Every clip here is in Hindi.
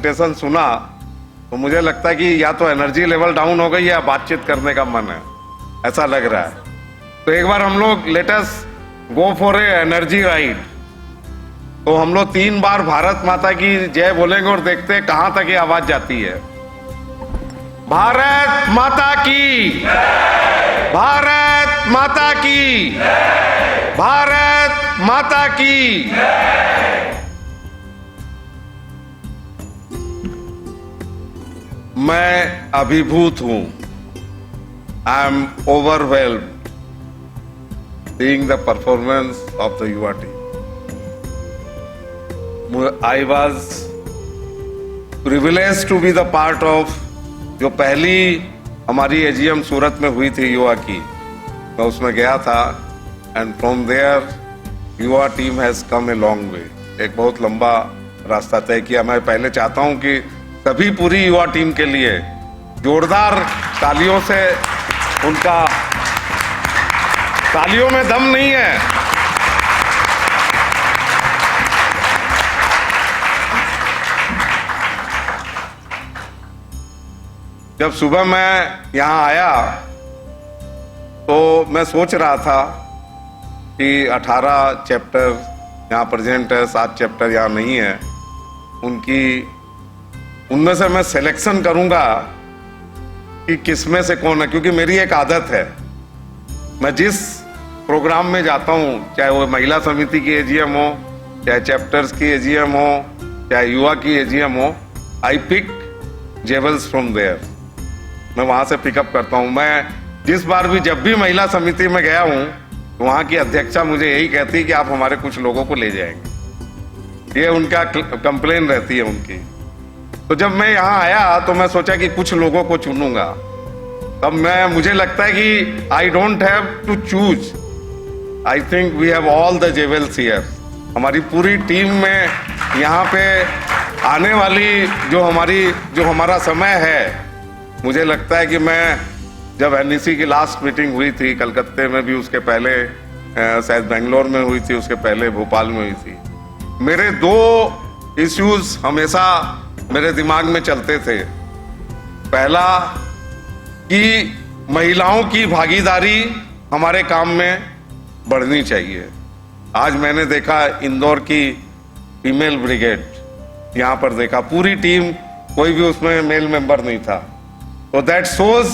प्रेजेंटेशन सुना तो मुझे लगता है कि या तो एनर्जी लेवल डाउन हो गई या बातचीत करने का मन है, ऐसा लग रहा है। तो एक बार हम लोग let us go for a energy ride. तो हम लोग 3 बार भारत माता की जय बोलेंगे और देखते हैं कहां तक ये आवाज जाती है। भारत माता की, भारत माता की, भारत माता की। मैं अभिभूत हूं, I am overwhelmed seeing the performance of the युवा team. I was privileged to be the part of जो पहली हमारी एजीएम सूरत में हुई थी युवा की, मैं उसमें गया था। एंड फ्रॉम देयर युवा team has come a long way, एक बहुत लंबा रास्ता तय किया। मैं पहले चाहता हूं कि सभी पूरी युवा टीम के लिए जोरदार तालियों से उनका, तालियों में दम नहीं है। जब सुबह मैं यहां आया तो मैं सोच रहा था कि 18 चैप्टर यहां प्रेजेंट है, 7 चैप्टर यहां नहीं है। उनमें से मैं सिलेक्शन करूंगा कि किसमें से कौन है, क्योंकि मेरी एक आदत है, मैं जिस प्रोग्राम में जाता हूं, चाहे वो महिला समिति की एजीएम हो, चाहे चैप्टर्स की एजीएम हो, चाहे युवा की एजीएम हो, I pick jewels from there. मैं वहां से पिकअप करता हूं। मैं जिस बार भी जब भी महिला समिति में गया हूं तो वहां की अध्यक्षा मुझे यही कहती है कि आप हमारे कुछ लोगों को ले जाएंगे, ये उनका कंप्लेन रहती है उनकी। तो जब मैं यहाँ आया तो मैं सोचा कि कुछ लोगों को चुनूंगा। तब मुझे लगता है कि I don't have to choose, I think we have all the jewels here. हमारी पूरी टीम में यहाँ पे आने वाली जो हमारा समय है, मुझे लगता है कि मैं जब एनईसी की लास्ट मीटिंग हुई थी कलकत्ते में भी, उसके पहले शायद बेंगलोर में हुई थी, उसके पहले भोपाल में हुई थी, मेरे 2 इश्यूज हमेशा मेरे दिमाग में चलते थे। पहला कि महिलाओं की भागीदारी हमारे काम में बढ़नी चाहिए। आज मैंने देखा इंदौर की फीमेल ब्रिगेड, यहाँ पर देखा पूरी टीम, कोई भी उसमें मेल मेंबर नहीं था। तो दैट शोज,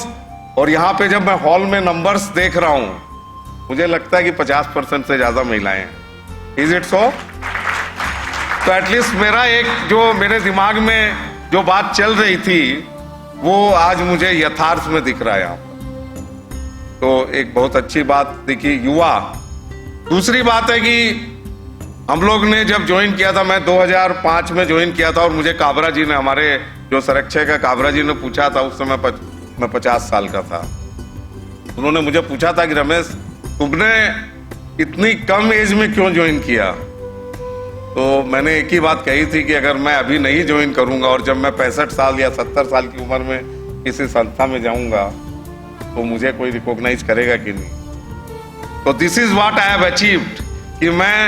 और यहाँ पे जब मैं हॉल में नंबर्स देख रहा हूँ, मुझे लगता है कि 50% से ज्यादा महिलाएं हैं। Is it so? तो एटलीस्ट मेरा एक जो मेरे दिमाग में जो बात चल रही थी वो आज मुझे यथार्थ में दिख रहा है यहाँ पर। तो एक बहुत अच्छी बात दिखी युवा। दूसरी बात है कि हम लोग ने जब ज्वाइन किया था, मैं 2005 में ज्वाइन किया था, और मुझे काबरा जी ने, हमारे जो संरक्षक है काबरा जी ने पूछा था, उस समय मैं 50 साल का था। उन्होंने मुझे पूछा था कि रमेश, तुमने इतनी कम एज में क्यों ज्वाइन किया? तो मैंने एक ही बात कही थी कि अगर मैं अभी नहीं ज्वाइन करूंगा और जब मैं 65 साल या 70 साल की उम्र में किसी संस्था में जाऊंगा तो मुझे कोई रिकॉग्नाइज करेगा कि नहीं। तो this is what I have achieved कि मैं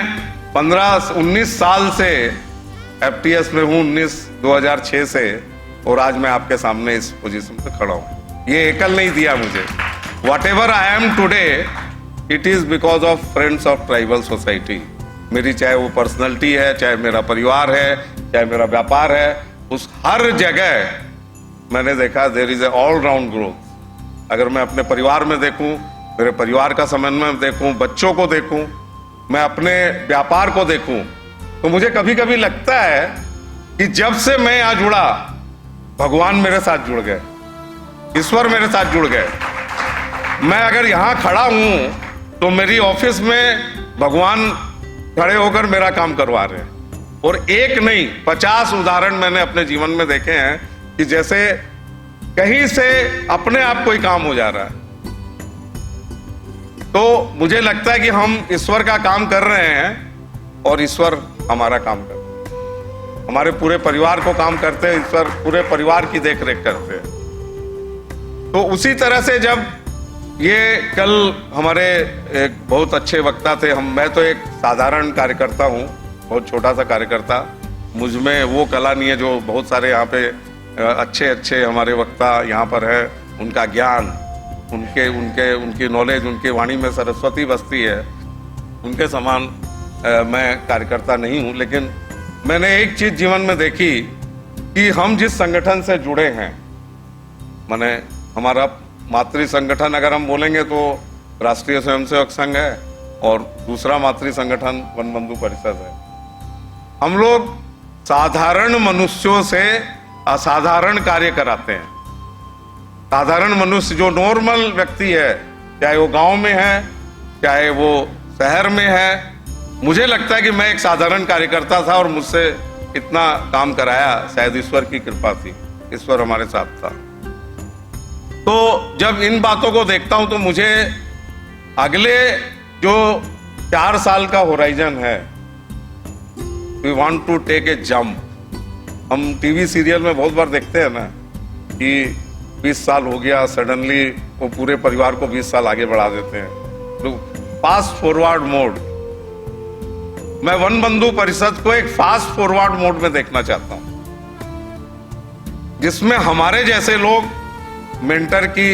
19 साल से एफटीएस में हूँ, 2006 से, और आज मैं आपके सामने इस पोजीशन पे खड़ा हूँ। ये एकल नहीं दिया मुझे। What ever I am today, it is because of friends of tribal society. मेरी चाहे वो पर्सनैलिटी है, चाहे मेरा परिवार है, चाहे मेरा व्यापार है, उस हर जगह मैंने देखा there is a all round growth. अगर मैं अपने परिवार में देखूं, मेरे परिवार का समन्वय देखूं, बच्चों को देखूं, मैं अपने व्यापार को देखूं, तो मुझे कभी कभी लगता है कि जब से मैं यहाँ जुड़ा, भगवान मेरे साथ जुड़ गए, ईश्वर मेरे साथ जुड़ गए। मैं अगर यहाँ खड़ा हूं तो मेरी ऑफिस में भगवान खड़े होकर मेरा काम करवा रहे हैं। और एक नहीं 50 उदाहरण मैंने अपने जीवन में देखे हैं कि जैसे कहीं से अपने आप कोई काम हो जा रहा है। तो मुझे लगता है कि हम ईश्वर का काम कर रहे हैं और ईश्वर हमारा काम करते हैं। हमारे पूरे परिवार को काम करते हैं, ईश्वर पूरे परिवार की देखरेख करते हैं। तो उसी तरह से जब ये कल हमारे एक बहुत अच्छे वक्ता थे, मैं तो एक साधारण कार्यकर्ता हूँ, बहुत छोटा सा कार्यकर्ता। मुझ में वो कला नहीं है जो बहुत सारे यहाँ पे अच्छे अच्छे हमारे वक्ता यहाँ पर है। उनका ज्ञान, उनकी नॉलेज, उनकी वाणी में सरस्वती बसती है। उनके समान मैं कार्यकर्ता नहीं हूँ, लेकिन मैंने एक चीज जीवन में देखी कि हम जिस संगठन से जुड़े हैं, माने हमारा मातृ संगठन अगर हम बोलेंगे तो राष्ट्रीय स्वयंसेवक संघ है और दूसरा मातृ संगठन वनबंधु परिषद है। हम लोग साधारण मनुष्यों से असाधारण कार्य कराते हैं। साधारण मनुष्य जो नॉर्मल व्यक्ति है, चाहे वो गांव में है चाहे वो शहर में है, मुझे लगता है कि मैं एक साधारण कार्यकर्ता था और मुझसे इतना काम कराया शायद ईश्वर की कृपा थी, ईश्वर हमारे साथ था। तो जब इन बातों को देखता हूं तो मुझे अगले जो 4 साल का होराइजन है, we want to take a jump. हम टीवी सीरियल में बहुत बार देखते हैं ना कि 20 साल हो गया, सडनली वो पूरे परिवार को 20 साल आगे बढ़ा देते हैं। तो फास्ट फॉरवर्ड मोड, मैं वनबंधु परिषद को एक फास्ट फॉरवर्ड मोड में देखना चाहता हूं, जिसमें हमारे जैसे लोग मेंटर की,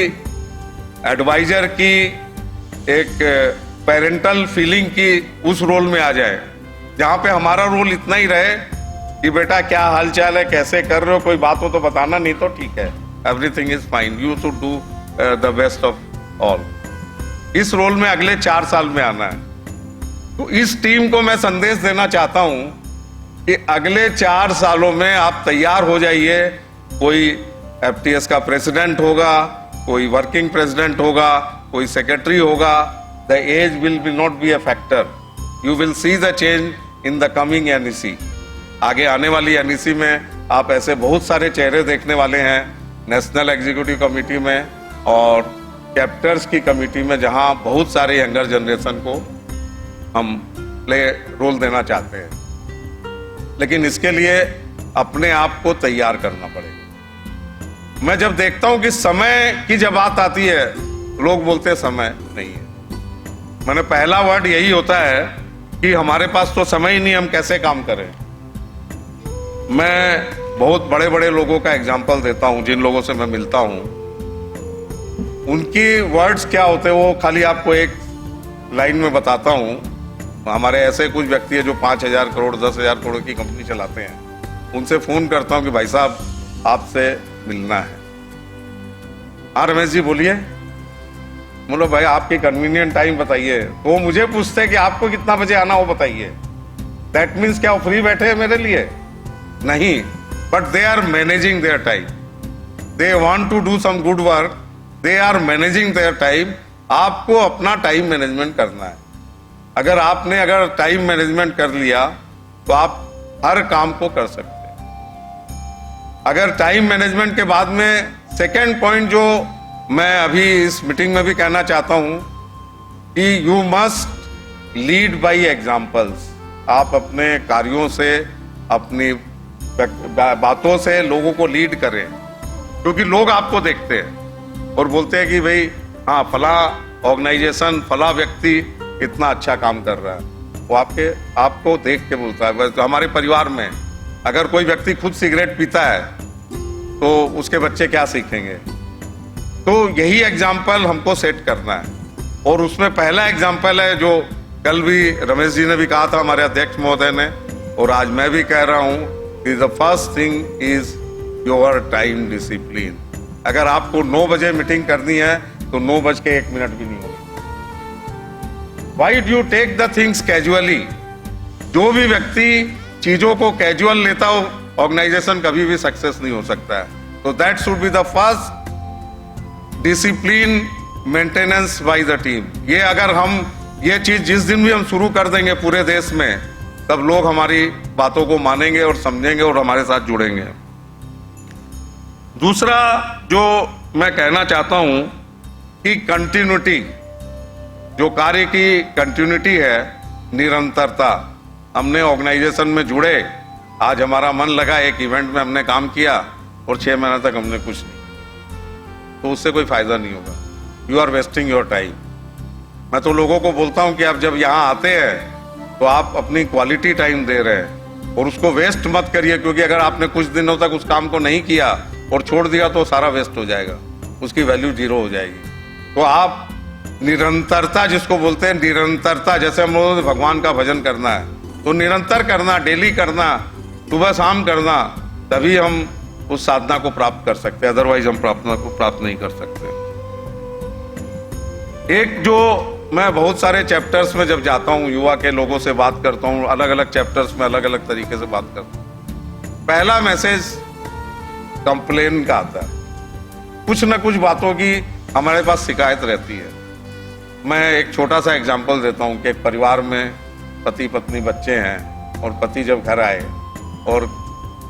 एडवाइजर की, एक पेरेंटल फीलिंग की उस रोल में आ जाए, जहां पे हमारा रोल इतना ही रहे कि बेटा क्या हाल चाल है, कैसे कर रहे हो, कोई बात हो तो बताना, नहीं तो ठीक है, everything is fine, you should do the best of all. इस रोल में अगले 4 साल में आना है। तो इस टीम को मैं संदेश देना चाहता हूं कि अगले 4 सालों में आप तैयार हो जाइए। कोई एफटीएस का प्रेसिडेंट होगा, कोई वर्किंग प्रेसिडेंट होगा, कोई सेक्रेटरी होगा। The age will not be a factor, you will see the change in the coming NEC. आगे आने वाली एनईसी में आप ऐसे बहुत सारे चेहरे देखने वाले हैं, नेशनल एग्जीक्यूटिव कमेटी में और कैप्टर्स की कमेटी में, जहां बहुत सारे यंगर जनरेशन को हम प्ले रोल देना चाहते हैं। लेकिन इसके लिए अपने आप को तैयार करना पड़ेगा। मैं जब देखता हूं कि समय की जब बात आती है, लोग बोलते हैं समय नहीं है। मैंने पहला वर्ड यही होता है कि हमारे पास तो समय ही नहीं, हम कैसे काम करें। मैं बहुत बड़े बड़े लोगों का एग्जाम्पल देता हूं, जिन लोगों से मैं मिलता हूं, उनकी वर्ड्स क्या होते हैं वो खाली आपको एक लाइन में बताता हूं। हमारे ऐसे कुछ व्यक्ति है जो 5,000 करोड़ 10,000 करोड़ की कंपनी चलाते हैं। उनसे फोन करता हूं कि भाई साहब आपसे मिलना है। हाँ रमेश जी बोलिए। बोलो भाई आपकी कन्वीनियंट टाइम बताइए। तो वो मुझे पूछते हैं कि आपको कितना बजे आना हो बताइए। दैट मीन्स क्या वो फ्री बैठे हैं मेरे लिए? नहीं, but they are managing their time, they want to do some good work, they are managing their time. आपको अपना टाइम मैनेजमेंट करना है। अगर टाइम मैनेजमेंट कर लिया तो आप हर काम को कर सकते हैं। अगर टाइम मैनेजमेंट के बाद में सेकेंड पॉइंट जो मैं अभी इस मीटिंग में भी कहना चाहता हूं कि you must lead by examples. आप अपने कार्यों से, अपनी बातों से लोगों को लीड करें, क्योंकि लोग आपको देखते हैं और बोलते हैं कि भाई हाँ फला ऑर्गेनाइजेशन, फला व्यक्ति इतना अच्छा काम कर रहा है। वो आपको देख के बोलता है। तो हमारे परिवार में अगर कोई व्यक्ति खुद सिगरेट पीता है तो उसके बच्चे क्या सीखेंगे? तो यही एग्जाम्पल हमको सेट करना है। और उसमें पहला एग्जाम्पल है जो कल भी रमेश जी ने भी कहा था, हमारे अध्यक्ष महोदय ने, और आज मैं भी कह रहा हूं कि the first thing is your time discipline. अगर आपको 9 बजे मीटिंग करनी है तो 9:01 भी नहीं होगी। Why do you take the things casually? जो भी व्यक्ति चीजों को कैजुअल लेता हो, ऑर्गेनाइजेशन कभी भी सक्सेस नहीं हो सकता है। तो that should be the first discipline maintenance by the team. ये अगर हम ये चीज जिस दिन भी हम शुरू कर देंगे पूरे देश में, तब लोग हमारी बातों को मानेंगे और समझेंगे और हमारे साथ जुड़ेंगे। दूसरा जो मैं कहना चाहता हूं कि कंटिन्यूटी, जो कार्य की कंटिन्यूटी है, निरंतरता। हमने ऑर्गेनाइजेशन में जुड़े, आज हमारा मन लगा, एक इवेंट में हमने काम किया और 6 महीने तक हमने कुछ नहीं, तो उससे कोई फायदा नहीं होगा। You are wasting your time. मैं तो लोगों को बोलता हूं कि आप जब यहाँ आते हैं तो आप अपनी क्वालिटी टाइम दे रहे हैं। और उसको वेस्ट मत करिए, क्योंकि अगर आपने कुछ दिनों तक उस काम को नहीं किया और छोड़ दिया तो सारा वेस्ट हो जाएगा, उसकी वैल्यू जीरो हो जाएगी। तो आप निरंतरता जिसको बोलते हैं, निरंतरता, जैसे हम लोगों ने भगवान का भजन करना है तो निरंतर करना, डेली करना, सुबह शाम करना, तभी हम उस साधना को प्राप्त कर सकते हैं, अदरवाइज हम प्रार्थना को प्राप्त नहीं कर सकते। एक जो मैं बहुत सारे चैप्टर्स में जब जाता हूँ, युवा के लोगों से बात करता हूँ, अलग अलग चैप्टर्स में अलग अलग तरीके से बात करता हूँ, पहला मैसेज कंप्लेन का आता है। कुछ न कुछ बातों की हमारे पास शिकायत रहती है। मैं एक छोटा सा एग्जांपल देता हूँ कि एक परिवार में पति पत्नी बच्चे हैं, और पति जब घर आए और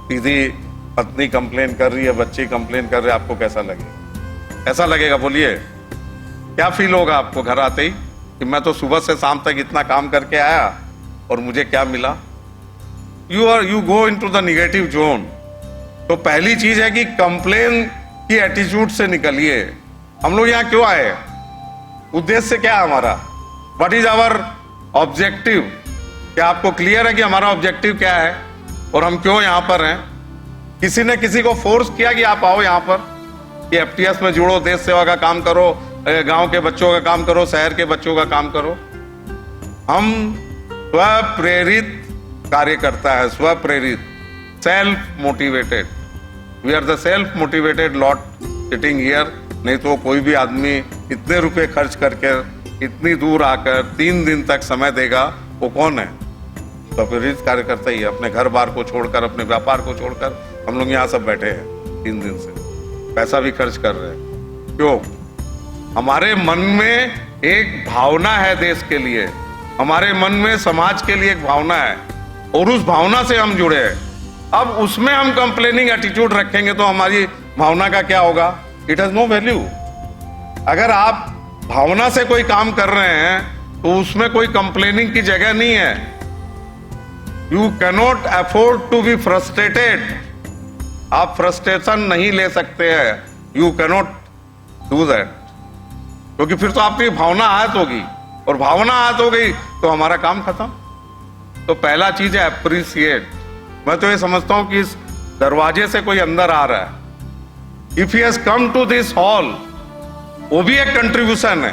सीधी पत्नी कंप्लेन कर रही है, बच्चे कंप्लेन कर रहे हैं, आपको कैसा लगेगा? ऐसा लगेगा, बोलिए, क्या फील होगा आपको घर आते ही कि मैं तो सुबह से शाम तक इतना काम करके आया और मुझे क्या मिला? You go into the negative zone. तो पहली चीज है कि कंप्लेन की एटीट्यूड से निकलिए। हम लोग यहाँ क्यों आए? उद्देश्य क्या है हमारा? What is our objective? क्या आपको क्लियर है कि हमारा ऑब्जेक्टिव क्या है और हम क्यों यहाँ पर हैं? किसी ने किसी को फोर्स किया कि आप आओ यहाँ पर, कि एफटीएस में जुड़ो, देश सेवा का काम करो, गांव के बच्चों का काम करो, शहर के बच्चों का काम करो? हम स्वप्रेरित कार्यकर्ता है, स्वप्रेरित, self motivated. We are the self motivated lot sitting here. नहीं तो कोई भी आदमी इतने रुपए खर्च करके इतनी दूर आकर 3 दिन तक समय देगा, वो कौन है? स्वप्रेरित कार्यकर्ता ही है। अपने घर बार को छोड़कर, अपने व्यापार को छोड़कर हम लोग यहाँ सब बैठे हैं 3 दिन से, पैसा भी खर्च कर रहे हैं। क्यों? हमारे मन में एक भावना है देश के लिए, हमारे मन में समाज के लिए एक भावना है, और उस भावना से हम जुड़े हैं। अब उसमें हम कंप्लेनिंग एटीट्यूड रखेंगे तो हमारी भावना का क्या होगा? It has no value. अगर आप भावना से कोई काम कर रहे हैं तो उसमें कोई कंप्लेनिंग की जगह नहीं है। You cannot afford to be frustrated. आप फ्रस्ट्रेशन नहीं ले सकते हैं। यू कैनॉट डू दैट, क्योंकि फिर तो आपकी भावना आहत होगी, और भावना आहत हो गई तो हमारा काम खत्म। तो पहला चीज है अप्रिसिएट। मैं तो ये समझता हूं कि इस दरवाजे से कोई अंदर आ रहा है, if he has come to this hall, वो भी एक कंट्रीब्यूशन है।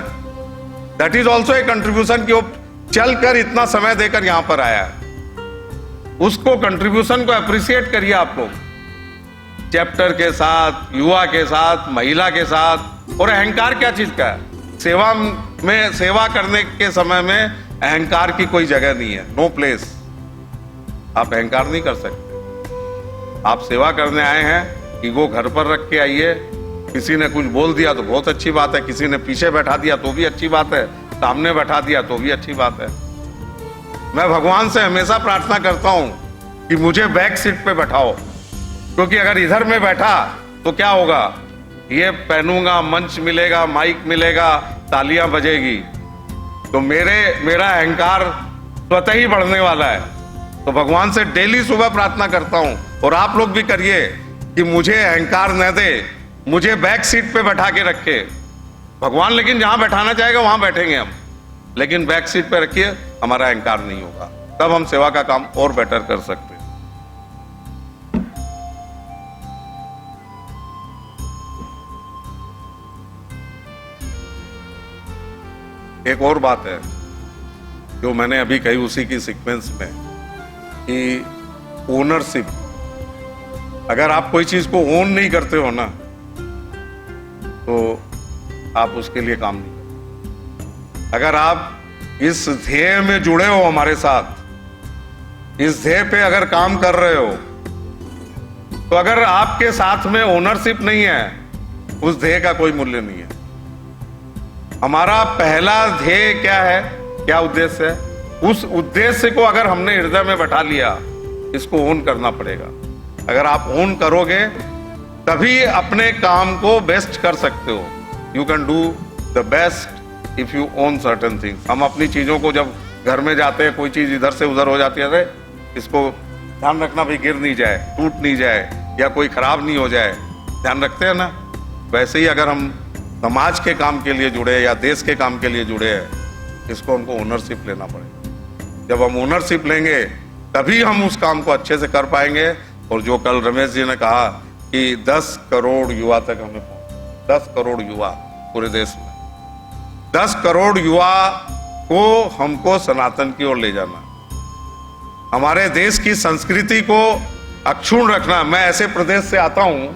That is also a contribution कि वो चलकर इतना समय देकर यहां पर आया है। उसको कंट्रीब्यूशन को अप्रिसिएट करिए आप लोग, चैप्टर के साथ, युवा के साथ, महिला के साथ। और अहंकार क्या चीज का है? सेवा में, सेवा करने के समय में अहंकार की कोई जगह नहीं है, नो प्लेस। आप अहंकार नहीं कर सकते। आप सेवा करने आए हैं, ईगो घर पर रख के आइए। किसी ने कुछ बोल दिया तो बहुत अच्छी बात है, किसी ने पीछे बैठा दिया तो भी अच्छी बात है, सामने बैठा दिया तो भी अच्छी बात है। मैं भगवान से हमेशा प्रार्थना करता हूं कि मुझे बैक सीट पे बैठाओ, क्योंकि अगर इधर में बैठा तो क्या होगा? ये पहनूंगा, मंच मिलेगा, माइक मिलेगा, तालियां बजेगी, तो मेरा अहंकार स्वतः ही बढ़ने वाला है। तो भगवान से डेली सुबह प्रार्थना करता हूं, और आप लोग भी करिए कि मुझे अहंकार न दे, मुझे बैक सीट पे बैठा के रखे भगवान। लेकिन जहां बैठाना चाहेगा वहां बैठेंगे हम, लेकिन बैक सीट पे रखिए, हमारा अहंकार नहीं होगा, तब हम सेवा का काम और बेटर कर सकते हैं। एक और बात है जो मैंने अभी कही उसी की सीक्वेंस में, कि ओनरशिप। अगर आप कोई चीज को ओन नहीं करते हो ना, तो आप उसके लिए काम नहीं करते। अगर आप इस ध्येय में जुड़े हो हमारे साथ, इस ध्येय पे अगर काम कर रहे हो, तो अगर आपके साथ में ओनरशिप नहीं है, उस ध्येय का कोई मूल्य नहीं है। हमारा पहला ध्येय क्या है, क्या उद्देश्य है? उस उद्देश्य को अगर हमने हृदय में बैठा लिया, इसको ओन करना पड़ेगा। अगर आप ओन करोगे तभी अपने काम को बेस्ट कर सकते हो। You can do the best if you own certain things. हम अपनी चीजों को जब घर में जाते हैं, कोई चीज इधर से उधर हो जाती है, अरे इसको ध्यान रखना भाई, गिर नहीं जाए, टूट नहीं जाए, या कोई खराब नहीं हो जाए, ध्यान रखते हैं ना। वैसे ही अगर हम समाज के काम के लिए जुड़े या देश के काम के लिए जुड़े हैं, इसको हमको ओनरशिप लेना पड़ेगा। जब हम ओनरशिप लेंगे तभी हम उस काम को अच्छे से कर पाएंगे। और जो कल रमेश जी ने कहा कि 10 करोड़ युवा तक हमें पहुंच, 10 करोड़ युवा पूरे देश में, 10 करोड़ युवा को हमको सनातन की ओर ले जाना, हमारे देश की संस्कृति को अक्षुण्ण रखना। मैं ऐसे प्रदेश से आता हूं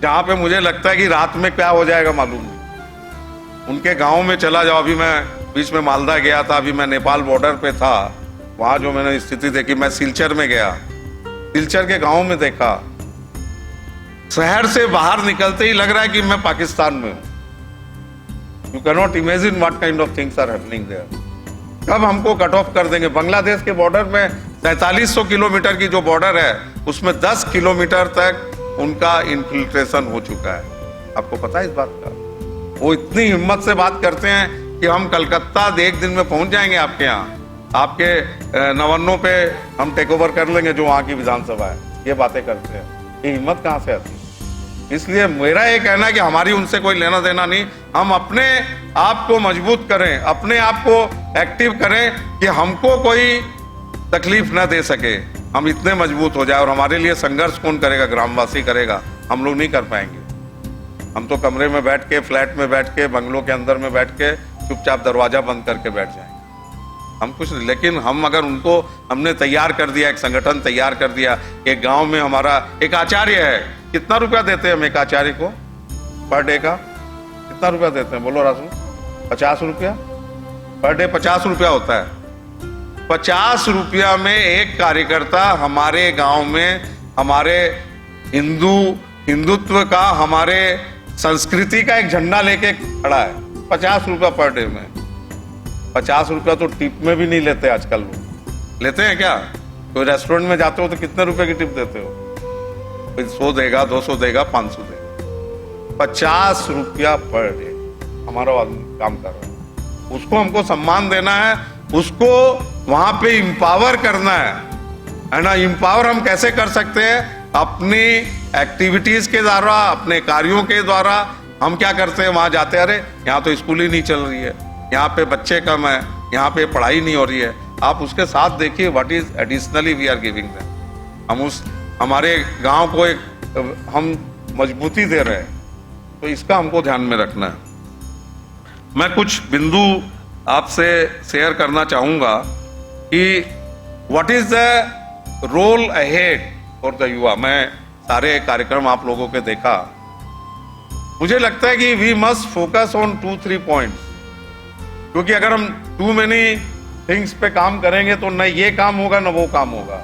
जहां पे मुझे लगता है कि रात में क्या हो जाएगा मालूम नहीं। उनके गांव में चला जाओ, अभी मैं बीच में मालदा गया था, अभी मैं नेपाल बॉर्डर पे था, वहां जो मैंने स्थिति देखी, मैं सिलचर में गया, सिलचर के गांव में देखा, शहर से बाहर निकलते ही लग रहा है कि मैं पाकिस्तान में हूं। You can not imagine what kind of things are happening there. कब हमको कट ऑफ कर देंगे? बांग्लादेश के बॉर्डर में 4300 किलोमीटर की जो बॉर्डर है उसमें 10 किलोमीटर तक उनका इन्फिल्ट्रेशन हो चुका है। आपको पता है इस बात का? वो इतनी हिम्मत से बात करते हैं कि हम कलकत्ता एक दिन में पहुंच जाएंगे आपके यहाँ, आपके नवन्नों पे हम टेक ओवर कर लेंगे जो वहां की विधानसभा है। ये बातें करते हैं, ये हिम्मत कहां से आती है? इसलिए मेरा ये कहना है कि हमारी उनसे कोई लेना देना नहीं, हम अपने आप को मजबूत करें, अपने आप को एक्टिव करें कि हमको कोई तकलीफ ना दे सके, हम इतने मजबूत हो जाए। और हमारे लिए संघर्ष कौन करेगा? ग्रामवासी करेगा, हम लोग नहीं कर पाएंगे। हम तो कमरे में बैठ के, फ्लैट में बैठ के, बंगलों के अंदर में बैठ के चुपचाप दरवाजा बंद करके बैठ जाएंगे, हम कुछ नहीं। लेकिन हम अगर उनको, हमने तैयार कर दिया, एक संगठन तैयार कर दिया, एक गांव में हमारा एक आचार्य है, कितना रुपया देते हैं हम एक आचार्य को पर डे का? कितना रुपया देते हैं बोलो रासू? 50 रुपया पर डे, 50 रुपया होता है। 50 रुपया में एक कार्यकर्ता हमारे गांव में हमारे हिंदुत्व का, हमारे संस्कृति का एक झंडा लेके खड़ा है। 50 रुपया पर डे में। 50 रुपया तो टिप में भी नहीं लेते आजकल लोग। लेते हैं क्या? कोई रेस्टोरेंट में जाते हो तो कितने रुपए की टिप देते हो? 100 देगा, 200 देगा, 500 देगा। 50 रुपया पर डे हमारा आदमी काम कर रहा है। उसको हमको सम्मान देना है, उसको वहां पे इंपावर करना है ना। इंपावर हम कैसे कर सकते हैं? अपनी एक्टिविटीज के द्वारा, अपने कार्यों के द्वारा। हम क्या करते हैं? वहां जाते, अरे यहाँ तो स्कूल ही नहीं चल रही है, यहाँ पे बच्चे कम है, यहाँ पे पढ़ाई नहीं हो रही है। आप उसके साथ देखिए what is additionally we are giving them. हम उस हमारे गांव को एक हम मजबूती दे रहे हैं, तो इसका हमको ध्यान में रखना है। मैं कुछ बिंदु आपसे शेयर करना चाहूंगा कि what is the role ahead for the युवा। मैं सारे कार्यक्रम आप लोगों के देखा, मुझे लगता है कि we must focus on 2-3 points, क्योंकि अगर हम टू मेनी थिंग्स पे काम करेंगे तो न ये काम होगा न वो काम होगा।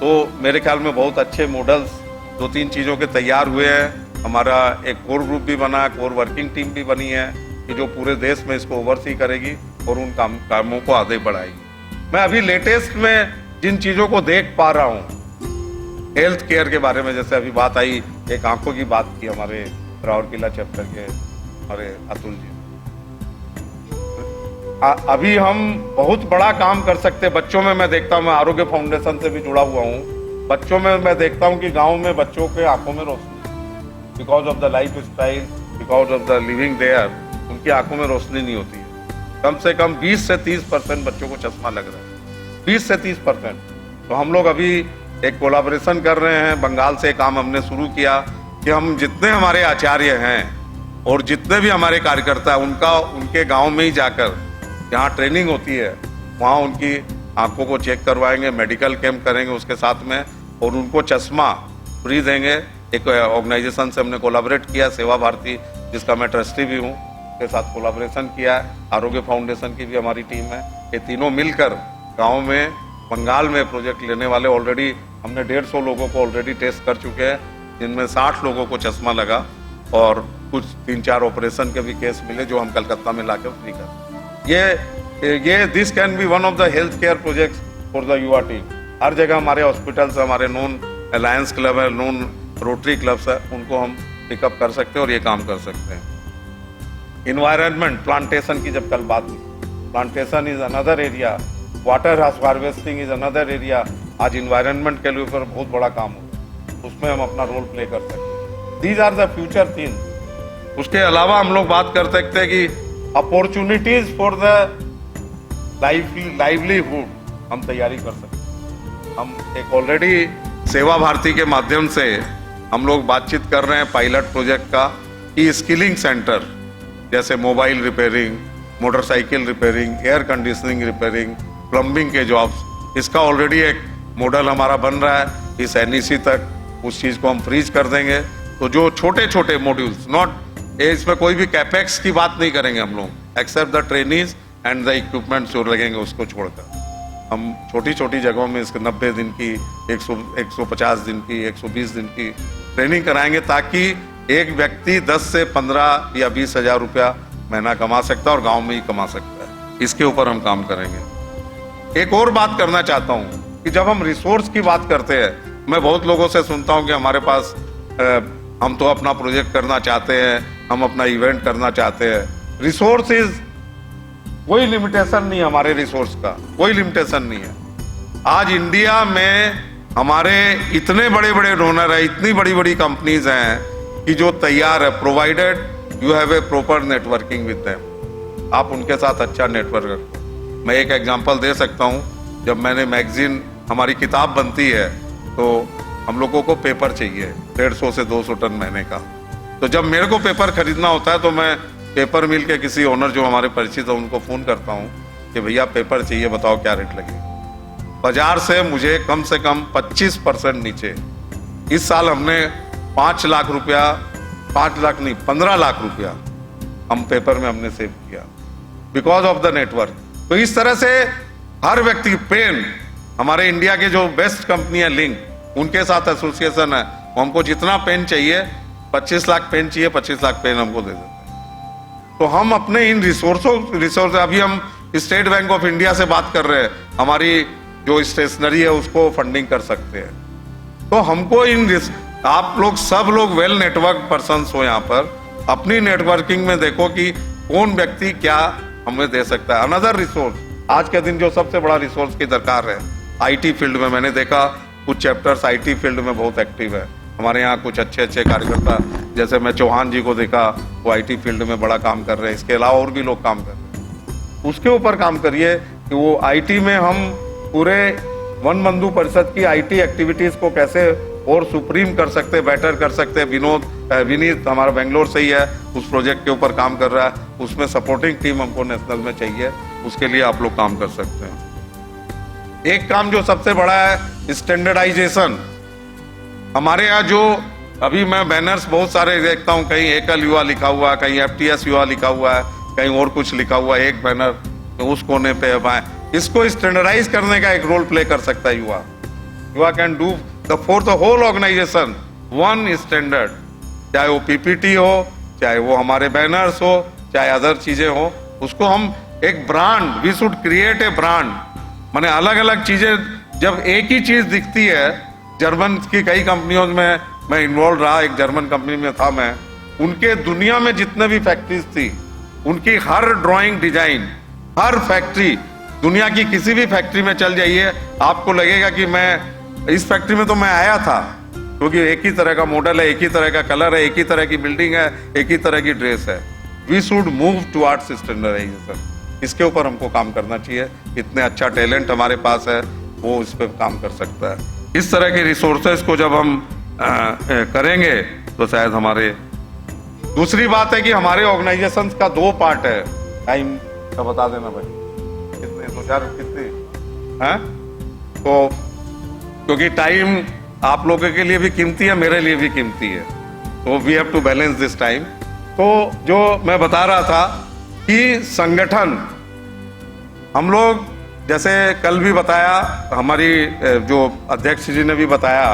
तो मेरे ख्याल में बहुत अच्छे मॉडल्स 2-3 चीज़ों के तैयार हुए हैं। हमारा एक कोर ग्रुप भी बना है, कोर वर्किंग टीम भी बनी है कि जो पूरे देश में इसको ओवरसी करेगी और उन कामों को आगे बढ़ाएगी। मैं अभी लेटेस्ट में जिन चीज़ों को देख पा रहा हूँ, हेल्थ केयर के बारे में, जैसे अभी बात आई, एक आंखों की बात की हमारे राउरकेला चैप्टर के हमारे अतुल जी। अभी हम बहुत बड़ा काम कर सकते हैं बच्चों में। मैं देखता हूँ, मैं आरोग्य फाउंडेशन से भी जुड़ा हुआ हूँ, बच्चों में मैं देखता हूँ कि गांव में बच्चों के आंखों में रोशनी, because of the life style, because of the living there, उनकी आंखों में रोशनी नहीं होती है। कम से कम 20 से 30% बच्चों को चश्मा लग रहा है, 20 से 30%। तो हम लोग अभी एक कोलैबोरेशन कर रहे हैं, बंगाल से काम हमने शुरू किया कि हम जितने हमारे आचार्य हैं और जितने भी हमारे कार्यकर्ता हैं, उनके गाँव में ही जाकर जहाँ ट्रेनिंग होती है वहाँ उनकी आंखों को चेक करवाएंगे, मेडिकल कैंप करेंगे उसके साथ में, और उनको चश्मा फ्री देंगे। एक ऑर्गेनाइजेशन से हमने कोलैबोरेट किया, सेवा भारती, जिसका मैं ट्रस्टी भी हूँ, के साथ कोलैबोरेशन किया है। आरोग्य फाउंडेशन की भी हमारी टीम है। ये तीनों मिलकर गाँव में, बंगाल में प्रोजेक्ट लेने वाले। ऑलरेडी हमने 150 लोगों को ऑलरेडी टेस्ट कर चुके हैं, जिनमें 60 लोगों को चश्मा लगा और कुछ 3-4 ऑपरेशन के भी केस मिले जो हम कलकत्ता में लाकर फ्री कर। ये this can be one of the health care projects for the युवा टीम। हर जगह हमारे हॉस्पिटल्स, हमारे नॉन अलायंस क्लब है, नॉन रोटरी क्लब्स है, उनको हम पिकअप कर सकते हैं और ये काम कर सकते हैं। इन्वायरमेंट, प्लांटेशन की जब कल बात हुई, plantation is another area, water harvesting is another area. आज इन्वायरमेंट के लिए ऊपर बहुत बड़ा काम हो, उसमें हम अपना रोल प्ले कर सकते हैं। These are the future things. उसके अलावा हम लोग बात कर सकते हैं कि अपॉर्चुनिटीज फॉर द लाइवलीहुड हम तैयारी कर सकते हैं। हम एक ऑलरेडी सेवा भारती के माध्यम से हम लोग बातचीत कर रहे हैं पायलट प्रोजेक्ट का कि स्किलिंग सेंटर जैसे mobile repairing, motorcycle repairing, air conditioning repairing, plumbing के जॉब्स, इसका ऑलरेडी एक मॉडल हमारा बन रहा है। इस NEC तक उस चीज़ को हम फ्रीज कर देंगे। तो जो छोटे छोटे मॉड्यूल्स, नॉट इसमें कोई भी कैपेक्स की बात नहीं करेंगे हम लोग, except the trainees and the equipment जो लगेंगे उसको छोड़कर हम छोटी छोटी जगहों में इसके 90 दिन की, 150 दिन की, 120 दिन की ट्रेनिंग कराएंगे ताकि एक व्यक्ति 10 से 15 या 20 हजार रुपया महीना कमा सकता है और गांव में ही कमा सकता है। इसके ऊपर हम काम करेंगे। एक और बात करना चाहता हूं कि जब हम रिसोर्स की बात करते हैं, मैं बहुत लोगों से सुनता हूं कि हमारे पास हम तो अपना प्रोजेक्ट करना चाहते हैं, हम अपना इवेंट करना चाहते हैं। रिसोर्सेज कोई लिमिटेशन नहीं है, हमारे रिसोर्स का कोई लिमिटेशन नहीं है। आज इंडिया में हमारे इतने बड़े बड़े डोनर है, इतनी बड़ी बड़ी कंपनीज हैं कि जो तैयार है, provided you have a proper networking with them. आप उनके साथ अच्छा नेटवर्क रखो। मैं एक एग्जांपल दे सकता हूं, जब मैंने मैगजीन, हमारी किताब बनती है तो हम लोगों को पेपर चाहिए 150 से 200 टन महीने का। तो जब मेरे को पेपर खरीदना होता है तो मैं पेपर मिल के किसी ओनर जो हमारे परिचित है उनको फ़ोन करता हूँ कि भैया पेपर चाहिए, बताओ क्या रेट लगेगा। बाजार से मुझे कम से कम 25% नीचे। इस साल हमने 5 लाख रुपया, 5 लाख नहीं 15 लाख रुपया हम पेपर में हमने सेव किया बिकॉज ऑफ द नेटवर्क। तो इस तरह से हर व्यक्ति, पेन हमारे इंडिया के जो बेस्ट कंपनी है लिंक, उनके साथ एसोसिएशन है। हमको जितना पेन चाहिए, 25 लाख पेन चाहिए, 25 लाख पेन हमको दे देते हैं। तो हम अपने इन रिसोर्स अभी हम स्टेट बैंक ऑफ इंडिया से बात कर रहे हैं, हमारी जो स्टेशनरी है उसको फंडिंग कर सकते हैं। तो हमको आप लोग सब लोग वेल नेटवर्क पर्सन्स हो यहाँ पर, अपनी नेटवर्किंग में देखो कि कौन व्यक्ति क्या हमें दे सकता है। अनदर रिसोर्स, आज के दिन जो सबसे बड़ा रिसोर्स की दरकार है, IT फील्ड में मैंने देखा कुछ चैप्टर्स IT फील्ड में बहुत एक्टिव है। हमारे यहाँ कुछ अच्छे अच्छे कार्यकर्ता, जैसे मैं चौहान जी को देखा, वो IT फील्ड में बड़ा काम कर रहे हैं। इसके अलावा और भी लोग काम कर रहे हैं। उसके ऊपर काम करिए कि वो IT में हम पूरे वन बंधु परिषद की IT एक्टिविटीज को कैसे और सुप्रीम कर सकते, बेटर कर सकते। विनीत हमारा बेंगलोर से ही है, उस प्रोजेक्ट के ऊपर काम कर रहा है। उसमें सपोर्टिंग टीम हमको नेशनल में चाहिए, उसके लिए आप लोग काम कर सकते हैं। एक काम जो सबसे बड़ा है, स्टैंडर्डाइजेशन। हमारे यहाँ जो अभी मैं बैनर्स बहुत सारे देखता हूँ, कहीं एकल युवा लिखा हुआ है, कहीं FTS युवा लिखा हुआ है, कहीं और कुछ लिखा हुआ है। एक बैनर तो उस कोने पे है, इसको स्टैंडर्डाइज करने का एक रोल प्ले कर सकता है युवा। युवा can do for the whole organisation one standard, चाहे वो PPT हो, चाहे वो हमारे बैनर्स हो, चाहे अदर चीजें हो। उसको हम एक brand, we should create a brand. माने अलग अलग चीजें, जब एक ही चीज दिखती है, जर्मन की कई कंपनियों में मैं इन्वॉल्व रहा, एक जर्मन कंपनी में था मैं, उनके दुनिया में जितने भी फैक्ट्रीज थी, उनकी हर ड्राइंग डिजाइन, हर फैक्ट्री, दुनिया की किसी भी फैक्ट्री में चल जाइए, आपको लगेगा कि मैं इस फैक्ट्री में तो मैं आया था, क्योंकि एक ही तरह का मॉडल है, एक ही तरह का कलर है, एक ही तरह की बिल्डिंग है, एक ही तरह की ड्रेस है। We should move towards standardisation. इसके ऊपर हमको काम करना चाहिए। इतने अच्छा टैलेंट हमारे पास है, वो इस पर काम कर सकता है। इस तरह के रिसोर्सेज को जब हम करेंगे तो शायद हमारे, दूसरी बात है कि हमारे ऑर्गेनाइजेशन का 2 पार्ट है। टाइम का बता देना भाई, कितने 2-4 कितने हैं? तो क्योंकि टाइम आप लोगों के लिए भी कीमती है, मेरे लिए भी कीमती है, तो we have to balance this time. तो जो मैं बता रहा था कि संगठन, हम लोग जैसे कल भी बताया, हमारी जो अध्यक्ष जी ने भी बताया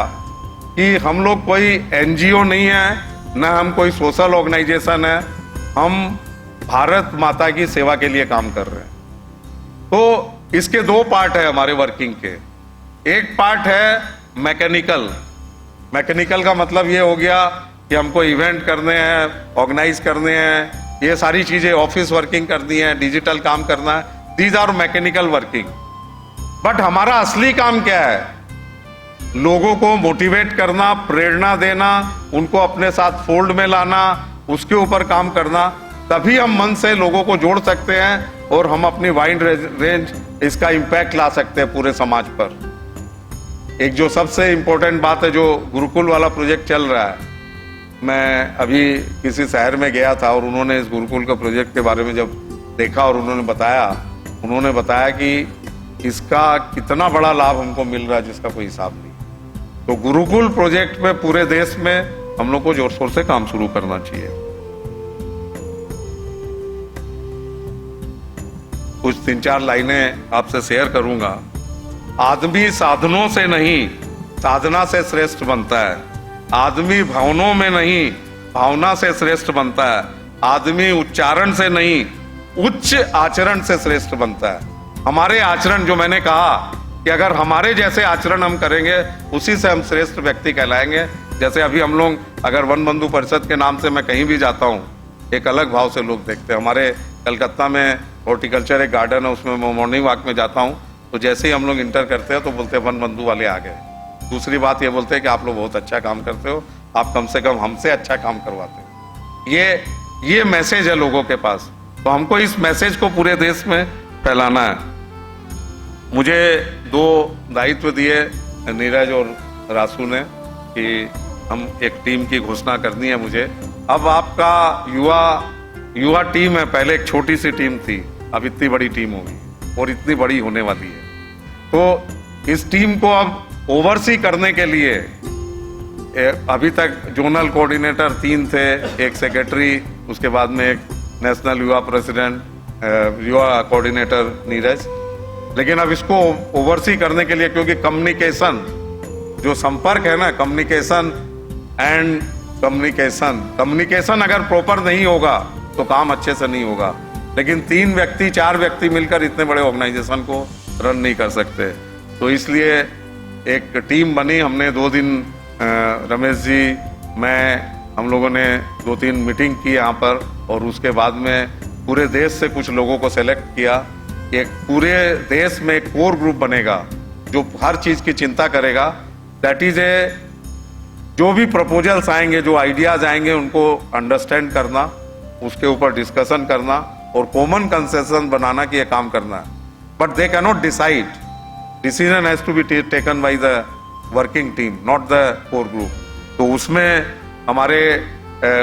कि हम लोग कोई NGO नहीं है, ना हम कोई सोशल ऑर्गेनाइजेशन है, हम भारत माता की सेवा के लिए काम कर रहे हैं। तो इसके 2 पार्ट है हमारे वर्किंग के। एक पार्ट है मैकेनिकल। मैकेनिकल का मतलब ये हो गया कि हमको इवेंट करने हैं, ऑर्गेनाइज करने हैं, ये सारी चीजें, ऑफिस वर्किंग करनी है, डिजिटल काम करना है, these are mechanical working. But हमारा असली काम क्या है? लोगों को मोटिवेट करना, प्रेरणा देना, उनको अपने साथ फोल्ड में लाना, उसके ऊपर काम करना। तभी हम मन से लोगों को जोड़ सकते हैं और हम अपनी वाइड रेंज इसका इम्पैक्ट ला सकते हैं पूरे समाज पर। एक जो सबसे इम्पोर्टेंट बात है, जो गुरुकुल वाला प्रोजेक्ट चल रहा है, मैं अभी किसी शहर में गया था और उन्होंने इस गुरुकुल के प्रोजेक्ट के बारे में जब देखा और उन्होंने बताया कि इसका कितना बड़ा लाभ हमको मिल रहा है जिसका कोई हिसाब नहीं। तो गुरुकुल प्रोजेक्ट पे पूरे देश में हम लोग को जोर शोर से काम शुरू करना चाहिए। कुछ 3-4 लाइनें आपसे शेयर करूंगा। आदमी साधनों से नहीं, साधना से श्रेष्ठ बनता है। आदमी भावनाओं में नहीं, भावना से श्रेष्ठ बनता है। आदमी उच्चारण से नहीं, उच्च आचरण से श्रेष्ठ बनता है। हमारे आचरण, जो मैंने कहा कि अगर हमारे जैसे आचरण हम करेंगे, उसी से हम श्रेष्ठ व्यक्ति कहलाएंगे। जैसे अभी हम लोग अगर वन बंधु परिषद के नाम से मैं कहीं भी जाता हूँ, एक अलग भाव से लोग देखते हैं। हमारे कलकत्ता में हॉर्टिकल्चर एक गार्डन है, उसमें मैं मॉर्निंग वॉक में जाता हूँ, तो जैसे ही हम लोग इंटर करते हैं तो बोलते हैं वन बंधु वाले आ गए। दूसरी बात ये बोलते हैं कि आप लोग बहुत अच्छा काम करते हो, आप कम से कम हमसे अच्छा काम करवाते हो। ये मैसेज है लोगों के पास, तो हमको इस मैसेज को पूरे देश में फैलाना है। मुझे 2 दायित्व दिए नीरज और रासू ने कि हम एक टीम की घोषणा करनी है मुझे। अब आपका युवा टीम है, पहले एक छोटी सी टीम थी, अब इतनी बड़ी टीम होगी और इतनी बड़ी होने वाली है। तो इस टीम को अब ओवरसी करने के लिए अभी तक जोनल कोऑर्डिनेटर 3 थे, एक सेक्रेटरी, उसके बाद में एक नेशनल युवा प्रेसिडेंट, युवा कोऑर्डिनेटर नीरज। लेकिन अब इसको ओवरसी करने के लिए, क्योंकि कम्युनिकेशन, जो संपर्क है ना, कम्युनिकेशन अगर प्रॉपर नहीं होगा तो काम अच्छे से नहीं होगा। लेकिन 3 व्यक्ति 4 व्यक्ति मिलकर इतने बड़े ऑर्गेनाइजेशन को रन नहीं कर सकते। तो इसलिए एक टीम बनी। हमने 2 दिन रमेश जी, मैं, हम लोगों ने 2-3 मीटिंग की यहाँ पर, और उसके बाद में पूरे देश से कुछ लोगों को सेलेक्ट किया। एक पूरे देश में एक कोर ग्रुप बनेगा जो हर चीज की चिंता करेगा। दैट इज जो भी प्रपोजल्स आएंगे, जो आइडियाज आएंगे, उनको अंडरस्टैंड करना, उसके ऊपर डिस्कशन करना और कॉमन कंसेंसस बनाना कि ये काम करना है। But they can not decide, decision has to be taken by the working team, not the core group. तो उसमें हमारे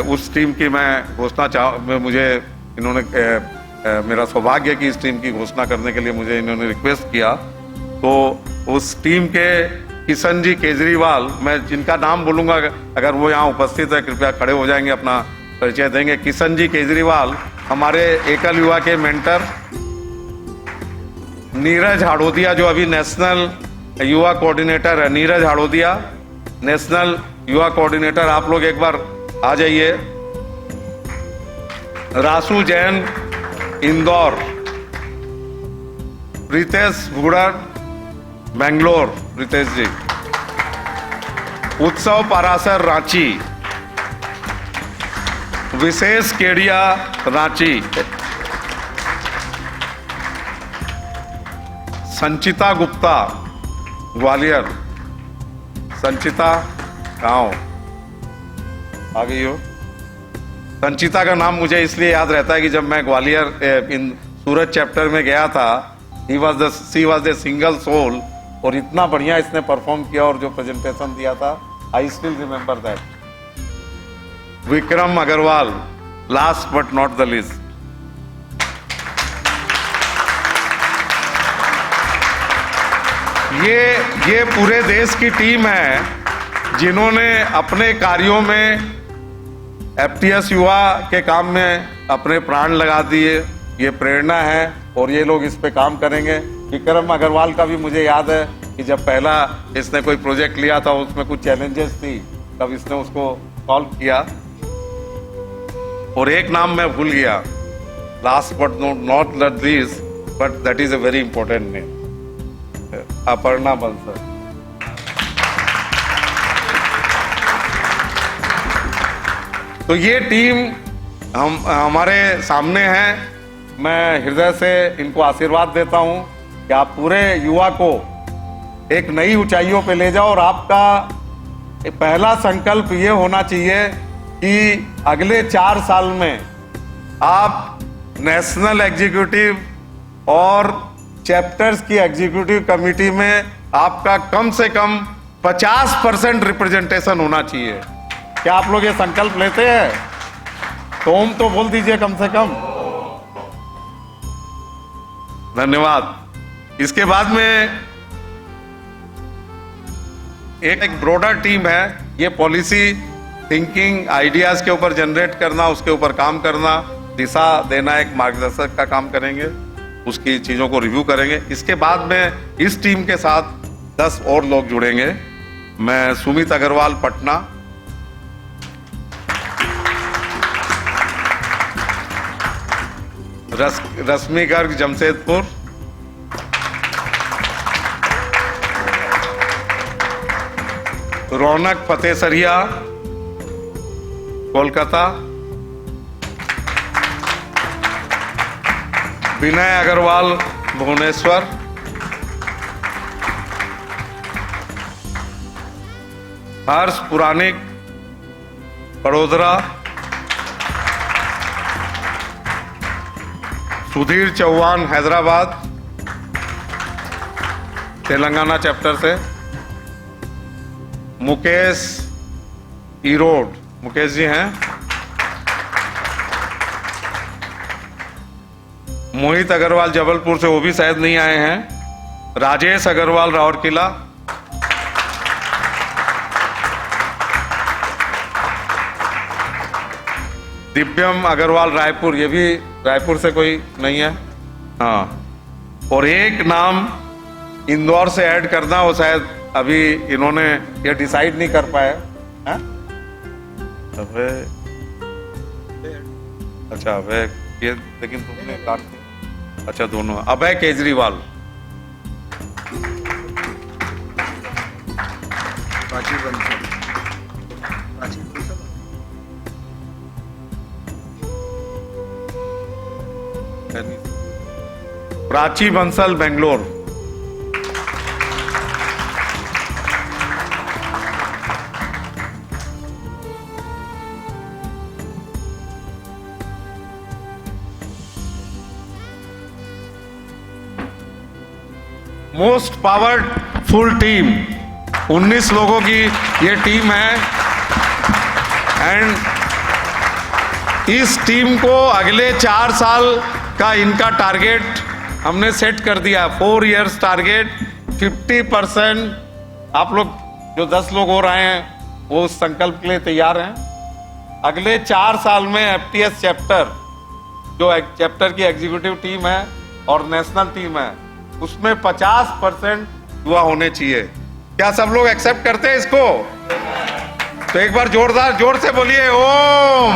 उस टीम की मैं घोषणा मुझे इन्होंने मेरा सौभाग्य है कि इस टीम की घोषणा करने के लिए मुझे इन्होंने रिक्वेस्ट किया। तो उस टीम के किशन जी केजरीवाल, मैं जिनका नाम बोलूंगा, अगर वो यहाँ उपस्थित है कृपया खड़े हो जाएंगे, अपना परिचय देंगे। किशन जी केजरीवाल हमारे एकल युवा के मेंटर। नीरज हाड़ोदिया, जो अभी नेशनल युवा कोऑर्डिनेटर है, नीरज हाड़ोदिया नेशनल युवा कोऑर्डिनेटर, आप लोग एक बार आ जाइए। रासू जैन इंदौर, प्रीतेश भूड़र बेंगलोर, प्रीतेश जी। उत्सव पारासर रांची, विशेष केडिया रांची, संचिता गुप्ता ग्वालियर। संचिता गाँव आ गई हो। संचिता का नाम मुझे इसलिए याद रहता है कि जब मैं ग्वालियर इन सूरत चैप्टर में गया था, she was the single soul, और इतना बढ़िया इसने परफॉर्म किया और जो प्रेजेंटेशन दिया था, I still remember that. Vikram Agarwal, last but not the least. ये पूरे देश की टीम है जिन्होंने अपने कार्यों में एफटीएस युवा के काम में अपने प्राण लगा दिए। ये प्रेरणा है और ये लोग इस पे काम करेंगे। विक्रम अग्रवाल का भी मुझे याद है कि जब पहला इसने कोई प्रोजेक्ट लिया था, उसमें कुछ चैलेंजेस थी, तब इसने उसको सॉल्व किया। और एक नाम मैं भूल गया, last but not least, but that is a very important name, Aparna Bansal. तो ये टीम हमारे सामने है। मैं हृदय से इनको आशीर्वाद देता हूं कि आप पूरे युवा को एक नई ऊंचाइयों पे ले जाओ। और आपका पहला संकल्प ये होना चाहिए कि अगले 4 साल में आप नेशनल एग्जीक्यूटिव और चैप्टर्स की एग्जीक्यूटिव कमेटी में आपका कम से कम 50% रिप्रेजेंटेशन होना चाहिए। क्या आप लोग ये संकल्प लेते हैं? तो ओम तो बोल दीजिए कम से कम। धन्यवाद। इसके बाद में एक ब्रॉडर टीम है, ये पॉलिसी थिंकिंग आइडियाज के ऊपर जनरेट करना, उसके ऊपर काम करना, दिशा देना, एक मार्गदर्शक का काम करेंगे, उसकी चीजों को रिव्यू करेंगे। इसके बाद में इस टीम के साथ 10 और लोग जुड़ेंगे। मैं सुमित अग्रवाल पटना, रश्मि गर्ग जमशेदपुर, रौनक फतेहसरिया कोलकाता, विनय अग्रवाल भुवनेश्वर, हर्ष पुराणिक बड़ोदरा, सुधीर चौहान हैदराबाद तेलंगाना चैप्टर से, मुकेश ईरोड, मुकेश जी हैं, मोहित अग्रवाल जबलपुर से, वो भी शायद नहीं आए हैं, राजेश अग्रवाल राउरकेला, दिव्यम अग्रवाल रायपुर, ये भी रायपुर से कोई नहीं है। हाँ, और एक नाम इंदौर से ऐड करना, वो शायद अभी इन्होंने ये डिसाइड नहीं कर पाए। अबे अच्छा, अबे ये लेकिन तुमने काट दी। अच्छा, दोनों Abhay Kejriwal, Prachi Bansal Bangalore, most powerful team, 19 लोगों की ये टीम है। एंड इस टीम को अगले 4 साल का इनका टारगेट हमने सेट कर दिया, 4 इयर्स टारगेट, 50%। आप लोग जो 10 लोग हो रहे हैं वो उस संकल्प के लिए तैयार हैं। अगले 4 साल में एफटीएस चैप्टर, जो चैप्टर की एग्जीक्यूटिव टीम है और नेशनल टीम है, उसमें 50% युवा होने चाहिए। क्या सब लोग एक्सेप्ट करते हैं इसको? तो एक बार जोरदार जोर से बोलिए ओम।